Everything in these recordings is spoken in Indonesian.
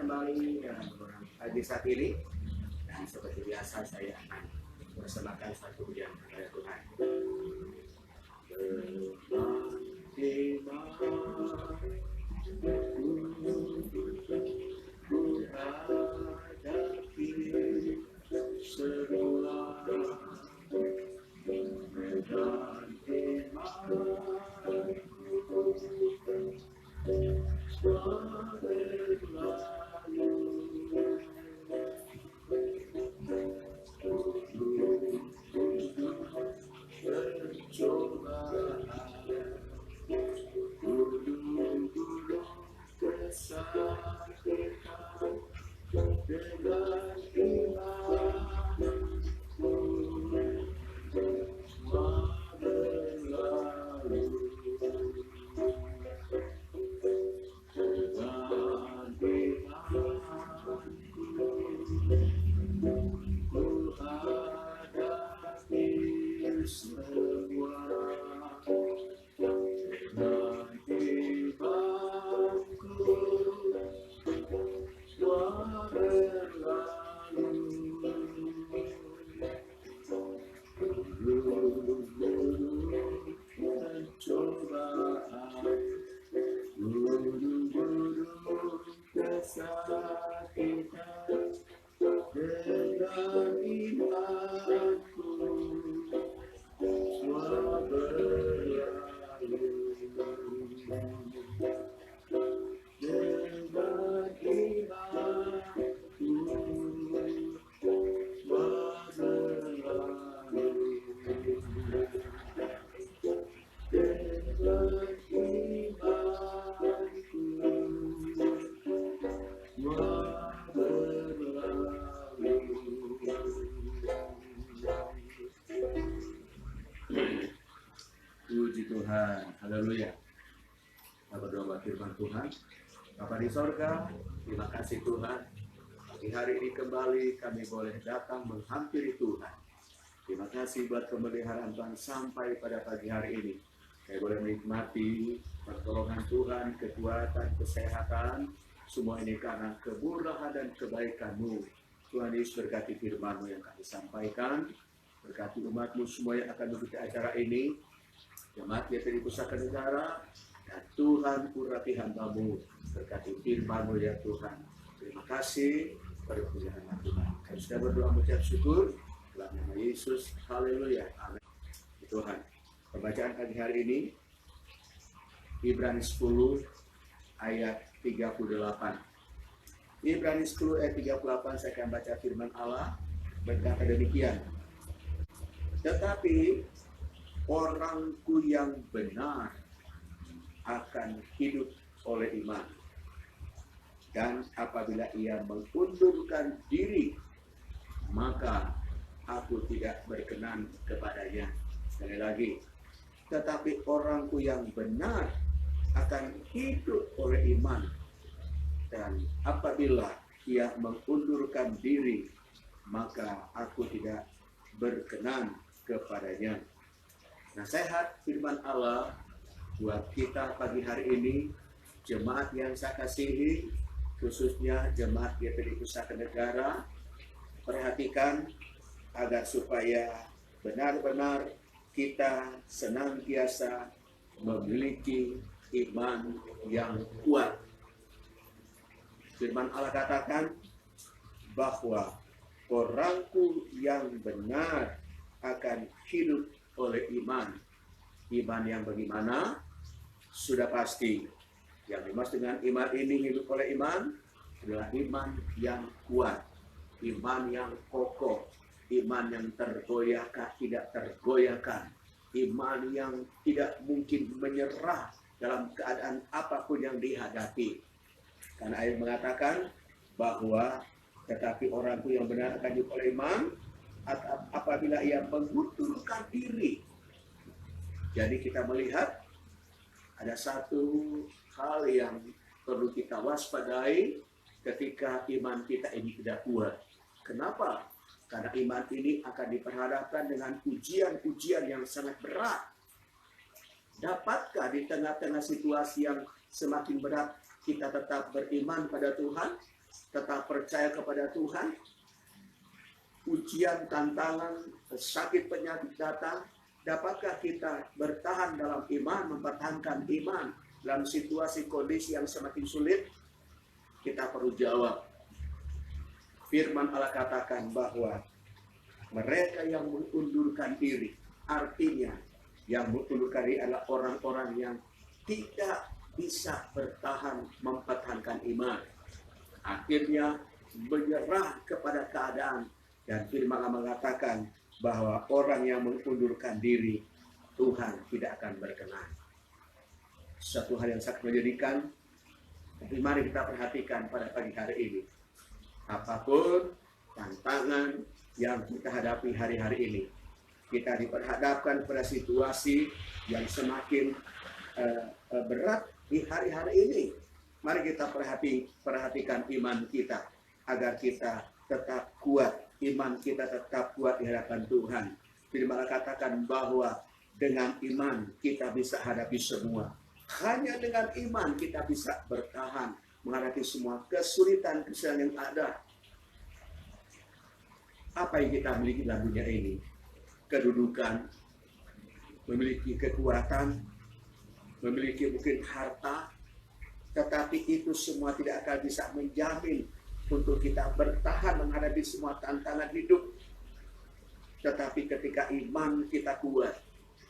kembali dalam program pagi saat ini, dan seperti biasa saya akan bersamakan satu pujian kepada Tuhan. Puji Tuhan, haleluya. Kita berdoa firman Tuhan. Bapa di sorga, terima kasih Tuhan. Pagi hari ini kembali kami boleh datang menghampiri Tuhan. Terima kasih buat pemeliharaan Tuhan sampai pada pagi hari ini. Saya boleh menikmati pertolongan Tuhan, kekuatan, kesehatan. Semua ini karena kemurahan dan kebaikan-Mu. Tuhan Yesus berkati firman-Mu yang kami sampaikan. Berkati umat-Mu semua yang akan mengikuti acara ini. Jemaat GPI Pusaka Negara, dan Tuhan urati hamba-Mu, berkati firman-Mu ya Tuhan. Terima kasih pada perjalanan Tuhan. Kami sudah berdoa mengucap syukur dalam nama Yesus. Haleluya. Amin. Tuhan. Pembacaan pagi hari ini Ibrani 10 ayat 38. Ibrani 10 ayat 38 saya akan baca firman Allah berkata demikian. Tetapi orangku yang benar akan hidup oleh iman. Dan apabila ia mengundurkan diri, maka aku tidak berkenan kepadanya. Sekali lagi, tetapi orangku yang benar akan hidup oleh iman. Dan apabila ia mengundurkan diri, maka aku tidak berkenan kepadanya. Nasihat firman Allah buat kita pagi hari ini, jemaat yang saya kasihi, khususnya jemaat GPI Pusaka Negara, perhatikan agar supaya benar-benar kita senantiasa memiliki iman yang kuat. Firman Allah katakan bahwa orangku yang benar akan hidup oleh iman. Iman yang bagaimana? Sudah pasti. Yang dimaksud dengan iman ini hidup oleh iman adalah iman yang kuat, iman yang kokoh, iman yang tergoyahkan, tidak tergoyahkan, iman yang tidak mungkin menyerah dalam keadaan apapun yang dihadapi. Karena ayat mengatakan bahwa tetapi orangku yang benar akan hidup oleh iman apabila ia mengundurkan diri. Jadi kita melihat ada satu hal yang perlu kita waspadai ketika iman kita ini tidak kuat. Kenapa? Karena iman ini akan diperhadapkan dengan ujian-ujian yang sangat berat. Dapatkah di tengah-tengah situasi yang semakin berat kita tetap beriman pada Tuhan? tetap percaya kepada Tuhan. Ujian, tantangan, sakit, penyakit datang, dapatkah kita bertahan dalam iman, mempertahankan iman dalam situasi kondisi yang semakin sulit? Kita perlu jawab. Firman Allah katakan bahwa mereka yang mengundurkan diri, artinya yang mengundurkan diri adalah orang-orang yang tidak bisa bertahan mempertahankan iman. Akhirnya menyerah kepada keadaan. Dan firman Allah mengatakan bahwa orang yang mengundurkan diri, Tuhan tidak akan berkenan. Satu hal yang sangat menyedihkan, tapi mari kita perhatikan pada pagi hari ini. Apapun tantangan yang kita hadapi hari-hari ini, kita diperhadapkan pada situasi yang semakin berat di hari-hari ini. Mari kita perhatikan iman kita, agar kita tetap kuat. Iman kita tetap kuat di hadapan Tuhan. Firman Allah katakan bahwa dengan iman kita bisa hadapi semua. Hanya dengan iman kita bisa bertahan menghadapi semua kesulitan yang ada. Apa yang kita miliki dalam dunia ini? Kedudukan, memiliki kekuatan, memiliki mungkin harta, tetapi itu semua tidak akan bisa menjamin untuk kita bertahan menghadapi semua tantangan hidup. Tetapi ketika iman kita kuat,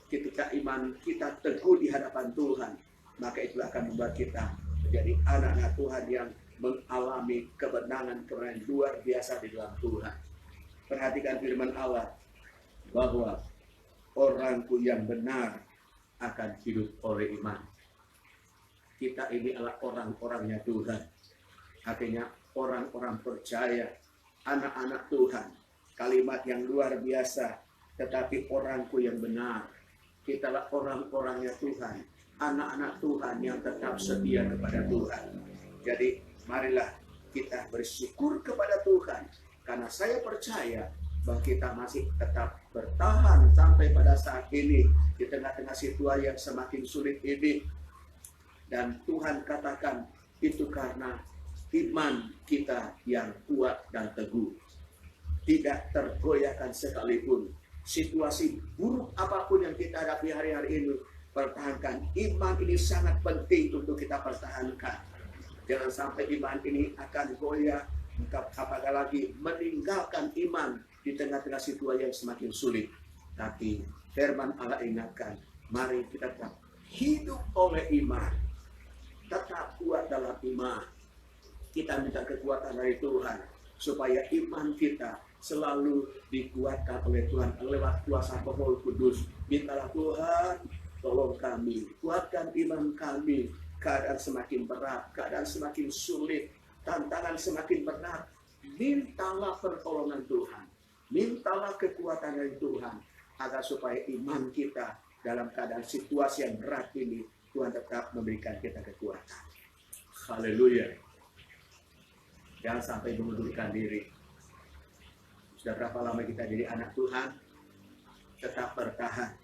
ketika iman kita teguh di hadapan Tuhan, maka itu akan membuat kita menjadi anak-anak Tuhan yang mengalami kemenangan luar biasa di dalam Tuhan. Perhatikan firman Allah bahwa orangku yang benar akan hidup oleh iman. Kita ini adalah orang-orangnya Tuhan. Artinya orang-orang percaya, anak-anak Tuhan. Kalimat yang luar biasa, tetapi orangku yang benar. Kita adalah orang-orangnya Tuhan, anak-anak Tuhan yang tetap setia kepada Tuhan. Jadi marilah kita bersyukur kepada Tuhan, karena saya percaya bahwa kita masih tetap bertahan sampai pada saat ini di tengah-tengah situasi yang semakin sulit ini. Dan Tuhan katakan itu karena iman kita yang kuat dan teguh, tidak tergoyahkan sekalipun. Situasi buruk apapun yang kita hadapi hari-hari ini, pertahankan iman ini sangat penting untuk kita pertahankan. Jangan sampai iman ini akan goyah, apakah lagi meninggalkan iman di tengah-tengah situasi yang semakin sulit. Tapi firman Allah ingatkan, mari kita tetap hidup oleh iman, tetap kuat dalam iman. Kita minta kekuatan dari Tuhan supaya iman kita selalu dikuatkan oleh Tuhan lewat kuasa Roh Kudus. Mintalah Tuhan, tolong kami, kuatkan iman kami. Keadaan semakin berat, keadaan semakin sulit, tantangan semakin berat. Mintalah pertolongan Tuhan, mintalah kekuatan dari Tuhan, agar supaya iman kita dalam keadaan situasi yang berat ini, Tuhan tetap memberikan kita kekuatan. Haleluya. Jangan sampai mengundurkan diri. Sudah berapa lama kita jadi anak Tuhan? Tetap bertahan.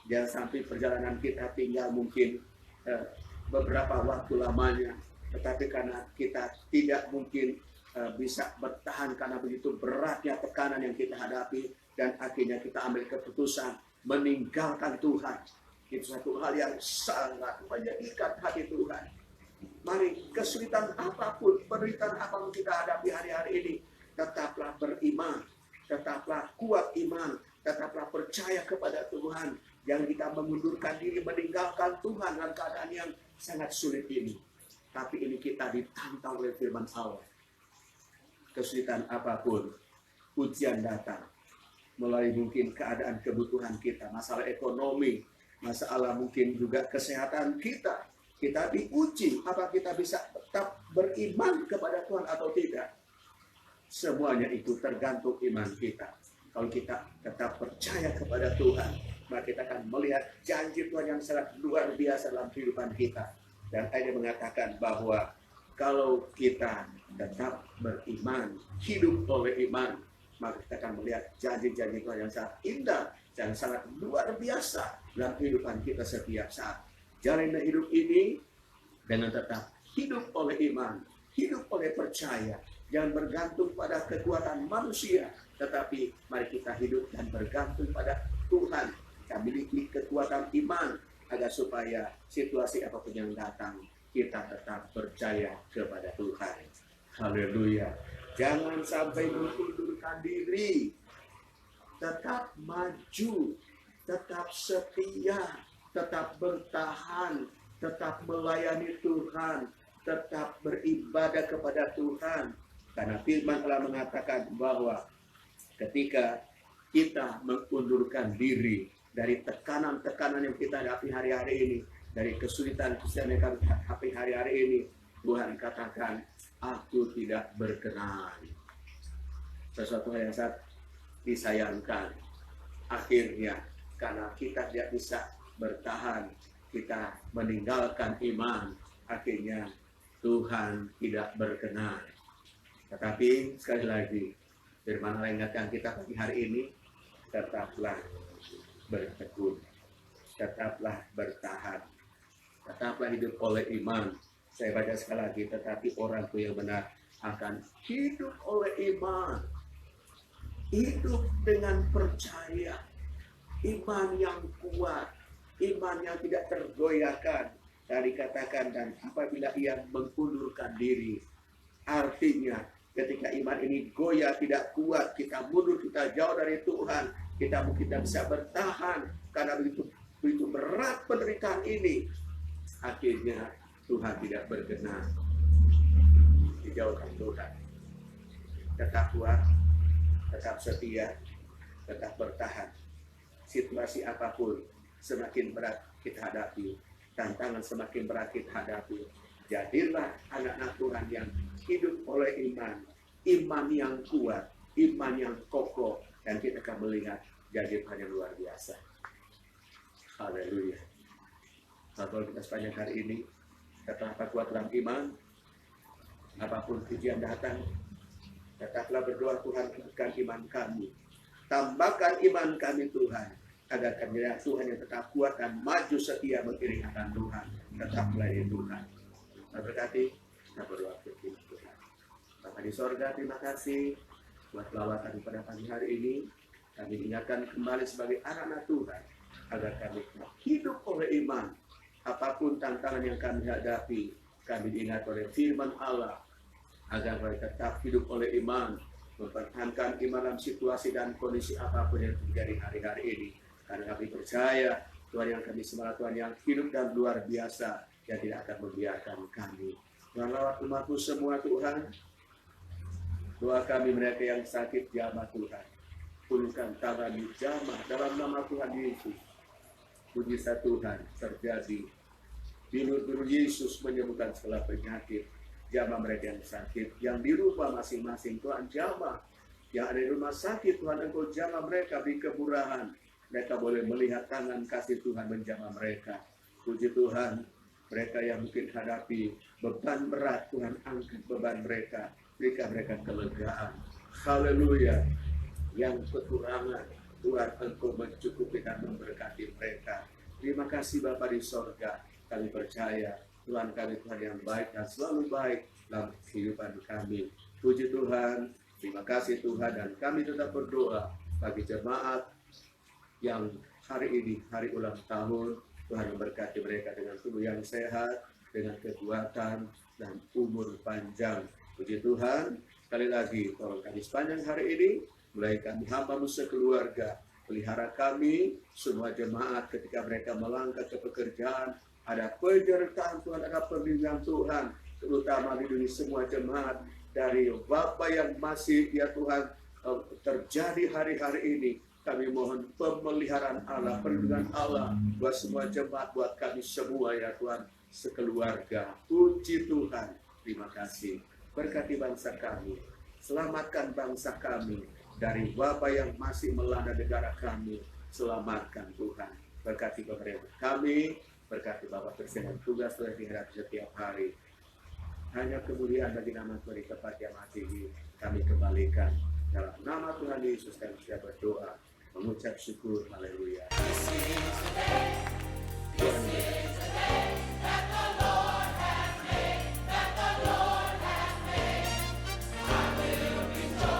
Jangan sampai perjalanan kita tinggal mungkin beberapa waktu lamanya, tetapi karena kita tidak mungkin bisa bertahan karena begitu beratnya tekanan yang kita hadapi, dan akhirnya kita ambil keputusan meninggalkan Tuhan. Itu satu hal yang sangat menyedihkan hati Tuhan. Mari kesulitan apapun, penderitaan apapun kita hadapi hari-hari ini, tetaplah beriman, tetaplah kuat iman, tetaplah percaya kepada Tuhan. Yang kita mengundurkan diri, meninggalkan Tuhan dalam keadaan yang sangat sulit ini. Tapi ini kita ditantang oleh firman Allah. Kesulitan apapun, ujian datang, mulai mungkin keadaan kebutuhan kita, masalah ekonomi, masalah mungkin juga kesehatan kita. Kita diuji, apa kita bisa tetap beriman kepada Tuhan atau tidak. Semuanya itu tergantung iman kita. Kalau kita tetap percaya kepada Tuhan, maka kita akan melihat janji Tuhan yang sangat luar biasa dalam kehidupan kita. Dan ayat mengatakan bahwa kalau kita tetap beriman, hidup oleh iman, maka kita akan melihat janji-janji Tuhan yang sangat indah dan sangat luar biasa dalam kehidupan kita setiap saat. Jalani hidup ini dengan tetap hidup oleh iman, hidup oleh percaya. Jangan bergantung pada kekuatan manusia, tetapi mari kita hidup dan bergantung pada Tuhan. Kita miliki kekuatan iman agar supaya situasi apapun yang datang, kita tetap percaya kepada Tuhan. Haleluya. Jangan sampai mengundurkan diri. Tetap maju, tetap setia, tetap bertahan, tetap melayani Tuhan, tetap beribadah kepada Tuhan. Karena firman Allah mengatakan bahwa ketika kita mengundurkan diri dari tekanan-tekanan yang kita hadapi hari-hari ini, dari kesulitan-kesulitan yang kita hadapi hari-hari ini, Tuhan katakan, aku tidak berkenan. Sesuatu yang sangat disayangkan. Akhirnya, karena kita tidak bisa bertahan, kita meninggalkan iman, akhirnya Tuhan tidak berkenan. Tetapi sekali lagi, firman Allah ingatkan kita pagi hari ini, tetaplah bertekun, tetaplah bertahan, tetaplah hidup oleh iman. Saya baca sekali lagi, tetapi orangku yang benar akan hidup oleh iman. Hidup dengan percaya, iman yang kuat, iman yang tidak tergoyahkan. Tadi katakan, dan apabila ia mengundurkan diri, artinya ketika iman ini goyah, tidak kuat, kita mundur, kita jauh dari Tuhan, kita mungkin tidak bisa bertahan karena begitu berat penderitaan ini. Akhirnya Tuhan tidak berkenan, dijauhkan Tuhan. Tetap kuat, tetap setia, tetap bertahan. Situasi apapun semakin berat kita hadapi, tantangan semakin berat kita hadapi, jadilah anak-anak Tuhan yang hidup oleh iman, iman yang kuat, iman yang kokoh, dan kita akan melihat jadi Tuhan yang luar biasa. Haleluya. Kalau kita sepanjang hari ini, tetaplah kuat dalam iman, apapun ujian datang, tetaplah berdoa, Tuhan kuatkan iman kami, tambahkan iman kami Tuhan, agar kami lihat Tuhan yang tetap kuat dan maju setia mengiring akan Tuhan, tetap melayani Tuhan. Berkati, kita berdoa kepada Tuhan. Bapa di sorga, terima kasih buat lawatan pada pagi hari ini. Kami ingatkan kembali sebagai anak-anak Tuhan, agar kami hidup oleh iman. Apapun tantangan yang kami hadapi, kami diingat oleh firman Allah, agar kami tetap hidup oleh iman, mempertahankan iman dalam situasi dan kondisi apapun yang terjadi hari-hari ini. Karena kami percaya Tuhan yang kami sembah, Tuhan yang hidup dan luar biasa, yang tidak akan membiarkan kami. Tuhan lawat umatmu semua Tuhan. Doa kami mereka yang sakit, jamah Tuhan. Pulihkan tangan di jamah dalam nama Tuhan Yesus. Mujizat Tuhan terjadi. Dirut Yesus menyembuhkan segala penyakit. Jamah mereka yang sakit, yang di rumah masing-masing Tuhan jamah. Yang ada di rumah sakit Tuhan, Engkau jamah mereka, beri kemurahan. Mereka boleh melihat tangan kasih Tuhan menjamah mereka. Puji Tuhan, mereka yang mungkin hadapi beban berat, Tuhan angkat beban mereka, berikan mereka kelegaan. Haleluya. Yang kekurangan, Tuhan Engkau mencukupi dan memberkati mereka. Terima kasih Bapa di sorga. Kami percaya Tuhan kami Tuhan yang baik dan selalu baik dalam kehidupan kami. Puji Tuhan, terima kasih Tuhan, dan kami tetap berdoa bagi jemaat yang hari ini hari ulang tahun. Tuhan memberkati mereka dengan tubuh yang sehat, dengan kekuatan dan umur panjang. Puji Tuhan, sekali lagi tolong kami sepanjang hari ini, mulai kami hamba-Mu sekeluarga, pelihara kami semua jemaat ketika mereka melangkah ke pekerjaan, ada penyertaan Tuhan, ada perlindungan Tuhan, terutama di semua jemaat dari Bapa yang masih ya Tuhan terjadi hari-hari ini. Kami mohon pemeliharaan Allah, perlindungan Allah buat semua jemaat, buat kami semua ya Tuhan sekeluarga. Puji Tuhan, terima kasih. Berkati bangsa kami, selamatkan bangsa kami dari wabah yang masih melanda negara kami. Selamatkan Tuhan. Berkati pemerintah kami, berkati Bapak Presiden tugas telah dihadapi setiap hari. Hanya kemuliaan bagi nama Tuhan di tempat yang masih kami kembalikan. Dalam nama Tuhan Yesus kami sudah berdoa, mengucap syukur. Haleluya.